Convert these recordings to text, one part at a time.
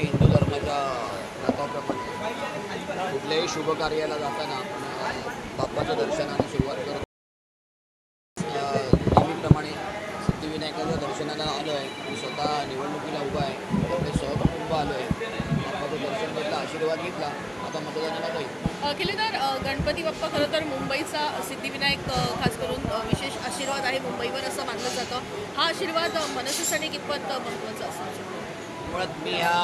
हिंदू धर्माच्या प्रथाप्रमाणे कुठल्याही शुभ कार्याला जाताना आपण बाप्पाच्या दर्शनाने सुरुवात करतो. नेहमीप्रमाणे सिद्धिविनायकाच्या दर्शनाला आलो आहे. मी स्वतः निवडणुकीला उभा आहे. त्यामुळे सहकुटुंब आलो आहे. बाप्पाचं दर्शन घेतलं, आशीर्वाद घेतला. आता मतदानाला जाईल. केलेदार गणपती बाप्पा खरं तर मुंबईचा सिद्धिविनायक खास करून विशेष आशीर्वाद आहे मुंबईवर असं मानलं जातं. हा आशीर्वाद मनसेसाठी कितपत महत्त्वाचा असतो? मुळात मी ह्या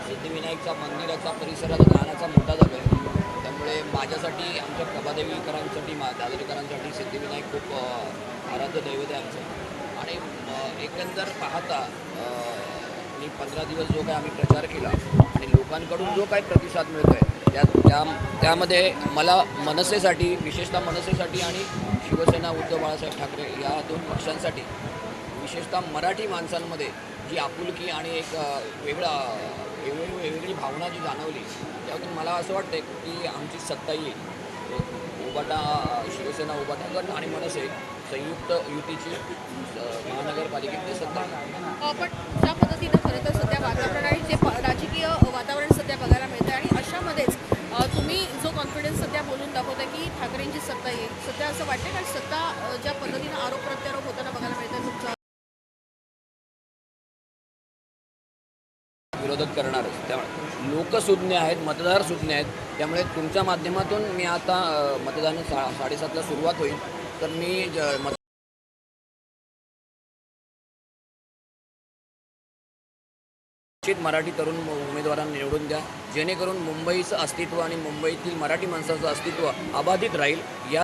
सिद्धिविनायकच्या मंदिराचा परिसरात राहण्याचा मोठा झालो आहे. त्यामुळे माझ्यासाठी, आमच्या प्रभादेवीकरांसाठी, दादरीकरांसाठी सिद्धिविनायक खूप आराध्य दैवत आहे आमचं. आणि एकंदर पाहता मी 15 दिवस जो काय आम्ही प्रचार केला आणि लोकांकडून जो काही प्रतिसाद मिळतो आहे त्यामध्ये मला मनसेसाठी, विशेषतः मनसेसाठी आणि शिवसेना उद्धव बाळासाहेब ठाकरे या दोन पक्षांसाठी, विशेषतः मराठी माणसांमध्ये जी आपुलकी आणि एक वेगळी भावना जी जाणवली, त्यातून मला असं वाटतं की आमची सत्ता येईल. उबाटा, शिवसेना, उबाटा गट आणि मनसे संयुक्त युतीची महानगरपालिकेतली सत्ता. पण ज्या पद्धतीनं खरं तर सध्या वातावरण आहे, जे राजकीय वातावरण सध्या बघायला मिळतं आणि अशामध्येच तुम्ही जो कॉन्फिडन्स सध्या बोलून दाखवता की ठाकरेंची सत्ता येईल, सध्या असं वाटतं का सत्ता ज्या पद्धतीनं आरोप प्रत्यारोप होताना बघायला मिळतं तुमचं विरोधक करणारच. त्यामुळे लोक सुज्ञ आहेत, मतदार सुज्ञ आहेत. त्यामुळे तुमच्या माध्यमातून मी आता मतदान 7:30ला सुरुवात होईल, तर मी मराठी तरुण उमेदवारांना निवडून द्या, जेणेकरून मुंबईचं अस्तित्व आणि मुंबईतील मराठी माणसाचं अस्तित्व अबाधित राहील. या